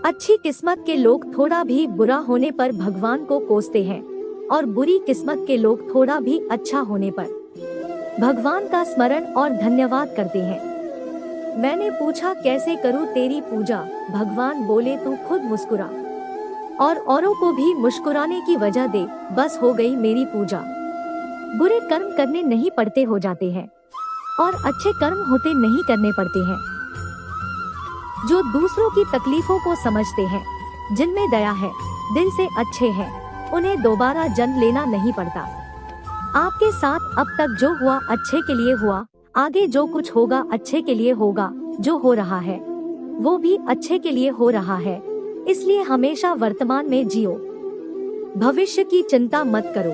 अच्छी किस्मत के लोग थोड़ा भी बुरा होने पर भगवान को कोसते हैं और बुरी किस्मत के लोग थोड़ा भी अच्छा होने पर भगवान का स्मरण और धन्यवाद करते हैं। मैंने पूछा कैसे करूं तेरी पूजा, भगवान बोले तू खुद मुस्कुरा और औरों को भी मुस्कुराने की वजह दे, बस हो गई मेरी पूजा। बुरे कर्म करने नहीं पड़ते हो जाते हैं और अच्छे कर्म होते नहीं करने पड़ते हैं। जो दूसरों की तकलीफों को समझते हैं, जिनमें दया है, दिल से अच्छे हैं, उन्हें दोबारा जन्म लेना नहीं पड़ता। आपके साथ अब तक जो हुआ अच्छे के लिए हुआ, आगे जो कुछ होगा अच्छे के लिए होगा, जो हो रहा है वो भी अच्छे के लिए हो रहा है, इसलिए हमेशा वर्तमान में जियो, भविष्य की चिंता मत करो।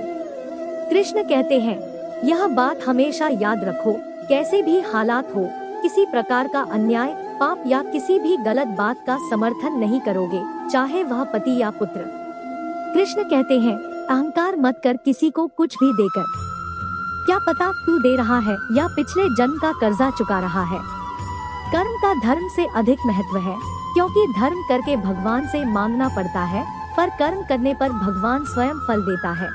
कृष्ण कहते हैं, यह बात हमेशा याद रखो, कैसे भी हालात हो, किसी प्रकार का अन्याय, पाप या किसी भी गलत बात का समर्थन नहीं करोगे, चाहे वह पति या पुत्र। कृष्ण कहते हैं, अहंकार मत कर किसी को कुछ भी देकर, क्या पता तू दे रहा है या पिछले जन्म का कर्जा चुका रहा है। कर्म का धर्म से अधिक महत्व है, क्योंकि धर्म करके भगवान से मांगना पड़ता है, पर कर्म करने पर भगवान स्वयं फल देता है।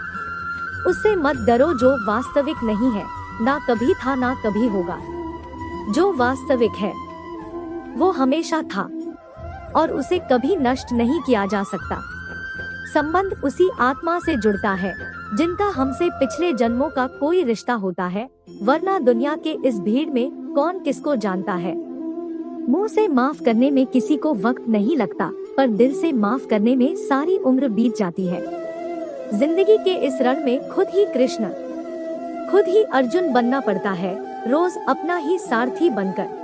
उससे मत डरो जो वास्तविक नहीं है, ना कभी था ना कभी होगा। जो वास्तविक है वो हमेशा था और उसे कभी नष्ट नहीं किया जा सकता। संबंध उसी आत्मा से जुड़ता है जिनका हमसे पिछले जन्मों का कोई रिश्ता होता है, वरना दुनिया के इस भीड़ में कौन किसको जानता है। मुंह से माफ करने में किसी को वक्त नहीं लगता, पर दिल से माफ करने में सारी उम्र बीत जाती है। जिंदगी के इस रण में खुद ही कृष्ण, खुद ही अर्जुन बनना पड़ता है, रोज अपना ही सारथी बनकर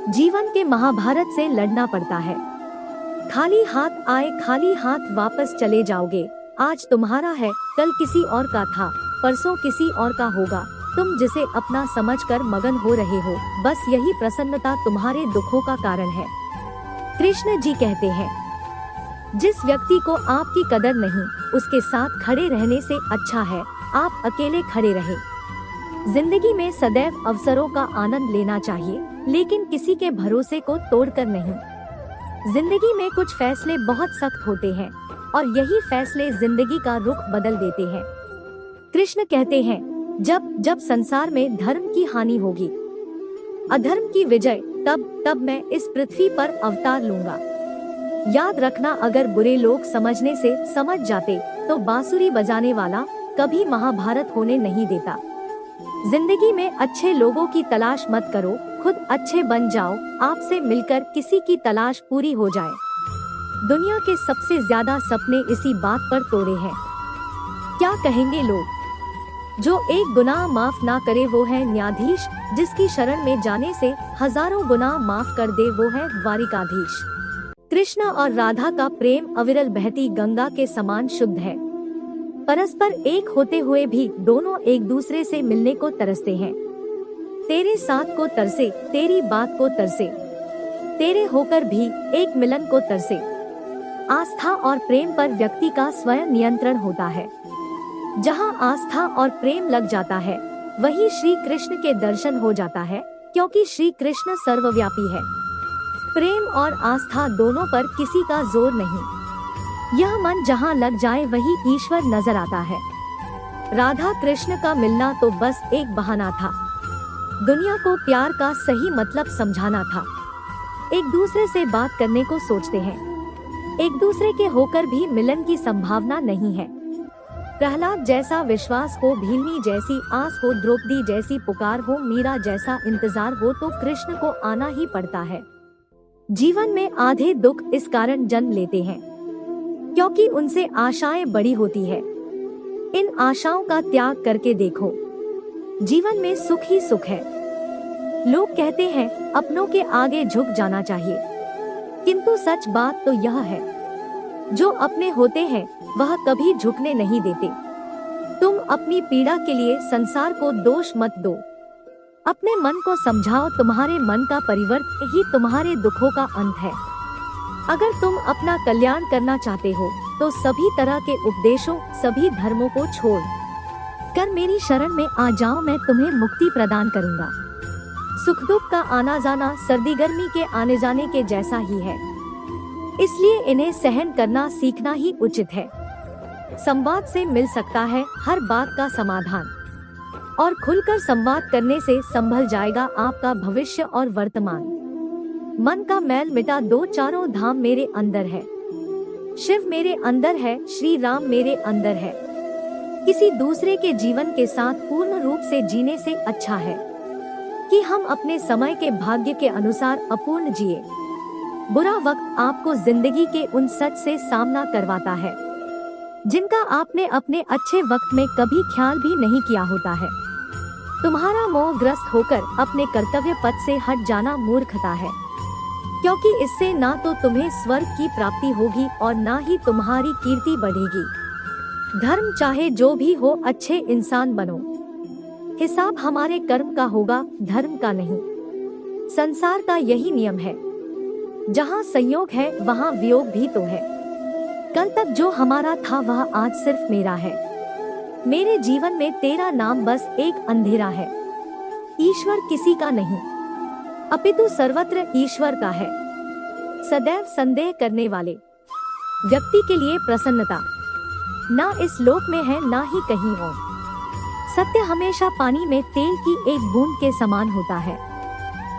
जीवन के महाभारत से लड़ना पड़ता है। खाली हाथ आए खाली हाथ वापस चले जाओगे, आज तुम्हारा है कल किसी और का था, परसों किसी और का होगा। तुम जिसे अपना समझकर मगन हो रहे हो, बस यही प्रसन्नता तुम्हारे दुखों का कारण है। कृष्ण जी कहते हैं, जिस व्यक्ति को आपकी कदर नहीं, उसके साथ खड़े रहने से अच्छा है आप अकेले खड़े रहे। जिंदगी में सदैव अवसरों का आनंद लेना चाहिए, लेकिन किसी के भरोसे को तोड़कर नहीं। जिंदगी में कुछ फैसले बहुत सख्त होते हैं और यही फैसले जिंदगी का रुख बदल देते हैं। कृष्ण कहते हैं, जब जब संसार में धर्म की हानि होगी, अधर्म की विजय, तब मैं इस पृथ्वी पर अवतार लूंगा। याद रखना, अगर बुरे लोग समझने से समझ जाते तो बांसुरी बजाने वाला कभी महाभारत होने नहीं देता। जिंदगी में अच्छे लोगों की तलाश मत करो, खुद अच्छे बन जाओ, आपसे मिलकर किसी की तलाश पूरी हो जाए। दुनिया के सबसे ज्यादा सपने इसी बात पर तोड़े हैं। क्या कहेंगे लोग? जो एक गुनाह माफ ना करे वो है न्यायाधीश, जिसकी शरण में जाने से हजारों गुनाह माफ कर दे वो है द्वारिकाधीश। कृष्ण और राधा का प्रेम अविरल बहती गंगा के समान शुद्ध है। परस्पर एक होते हुए भी दोनों एक दूसरे से मिलने को तरसते हैं। तेरे साथ को तरसे, तेरी बात को तरसे, तेरे होकर भी एक मिलन को तरसे। आस्था और प्रेम पर व्यक्ति का स्वयं नियंत्रण होता है। जहाँ आस्था और प्रेम लग जाता है, वही श्री कृष्ण के दर्शन हो जाता है, क्योंकि श्री कृष्ण सर्वव्यापी है। प्रेम और आस्था दोनों पर किसी का जोर नहीं। यह मन जहाँ लग जाए वही ईश्वर नजर आता है। राधा कृष्ण का मिलना तो बस एक बहाना था। दुनिया को प्यार का सही मतलब समझाना था। एक दूसरे से बात करने को सोचते हैं, एक दूसरे के होकर भी मिलन की संभावना नहीं है। प्रहलाद जैसा विश्वास हो, भीलनी जैसी आस हो, द्रौपदी जैसी पुकार हो, मीरा जैसा इंतजार हो, तो कृष्ण को आना ही पड़ता है। जीवन में आधे दुख इस कारण जन्म लेते हैं क्योंकि उनसे आशाएं बड़ी होती है। इन आशाओं का त्याग करके देखो, जीवन में सुख ही सुख है। लोग कहते हैं अपनों के आगे झुक जाना चाहिए, किंतु सच बात तो यह है, जो अपने होते हैं वह कभी झुकने नहीं देते। तुम अपनी पीड़ा के लिए संसार को दोष मत दो। अपने मन को समझाओ, तुम्हारे मन का परिवर्तन ही तुम्हारे दुखों का अंत है। अगर तुम अपना कल्याण करना चाहते हो तो सभी तरह के उपदेशों, सभी धर्मों को छोड़ कर मेरी शरण में आ जाओ, मैं तुम्हें मुक्ति प्रदान करूंगा। सुख दुख का आना जाना सर्दी गर्मी के आने जाने के जैसा ही है। इसलिए इन्हें सहन करना सीखना ही उचित है। संवाद से मिल सकता है हर बात का समाधान, और खुलकर संवाद करने से संभल जाएगा आपका भविष्य और वर्तमान। मन का मैल मिटा दो, चारों धाम मेरे अंदर है। शिव मेरे अंदर है, श्री राम मेरे अंदर है। किसी दूसरे के जीवन के साथ पूर्ण रूप से जीने से अच्छा है कि हम अपने समय के भाग्य के अनुसार अपूर्ण जिए। बुरा वक्त आपको जिंदगी के उन सच से सामना करवाता है जिनका आपने अपने अच्छे वक्त में कभी ख्याल भी नहीं किया होता है। तुम्हारा मोहग्रस्त होकर अपने कर्तव्य पथ से हट जाना मूर्खता है, क्योंकि इससे ना तो तुम्हें स्वर्ग की प्राप्ति होगी और ना ही तुम्हारी कीर्ति बढ़ेगी। धर्म चाहे जो भी हो, अच्छे इंसान बनो। हिसाब हमारे कर्म का होगा, धर्म का नहीं। संसार का यही नियम है, जहाँ संयोग है वहाँ वियोग भी तो है। कल तक जो हमारा था वह आज सिर्फ मेरा है। मेरे जीवन में तेरा नाम बस एक अंधेरा है। ईश्वर किसी का नहीं, अपितु सर्वत्र ईश्वर का है। सदैव संदेह करने वाले व्यक्ति के लिए प्रसन्नता ना इस लोक में है ना ही कहीं और। सत्य हमेशा पानी में तेल की एक बूंद के समान होता है।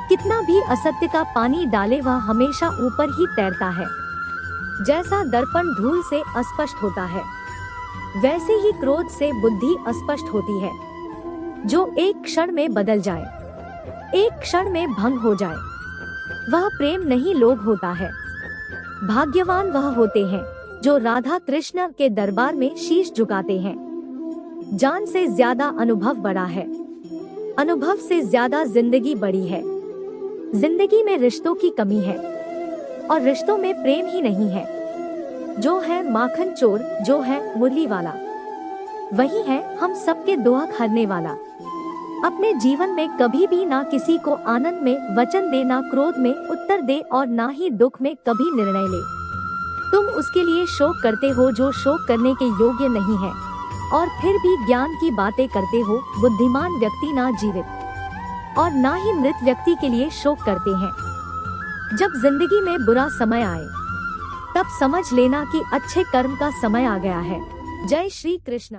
कितना भी असत्य का पानी डाले वह हमेशा ऊपर ही तैरता है। जैसा दर्पण धूल से अस्पष्ट होता है, वैसे ही क्रोध से बुद्धि अस्पष्ट होती है, जो एक क्षण में बदल जाए, एक क्षण में भंग हो जाए। वह प्रेम नहीं, लोभ होता है। भाग्यवान वह होते हैं जो राधा कृष्ण के दरबार में शीश झुकाते हैं। जान से ज्यादा अनुभव बड़ा है, अनुभव से ज्यादा जिंदगी बड़ी है। जिंदगी में रिश्तों की कमी है और रिश्तों में प्रेम ही नहीं है। जो है माखन चोर, जो है मुरली वाला, वही है हम सबके दुआ खाने वाला। अपने जीवन में कभी भी ना किसी को आनंद में वचन दे, ना क्रोध में उत्तर दे और ना ही दुख में कभी निर्णय ले। तुम उसके लिए शोक करते हो जो शोक करने के योग्य नहीं है, और फिर भी ज्ञान की बातें करते हो। बुद्धिमान व्यक्ति ना जीवित और ना ही मृत व्यक्ति के लिए शोक करते हैं। जब जिंदगी में बुरा समय आए तब समझ लेना कि अच्छे कर्म का समय आ गया है। जय श्री कृष्ण।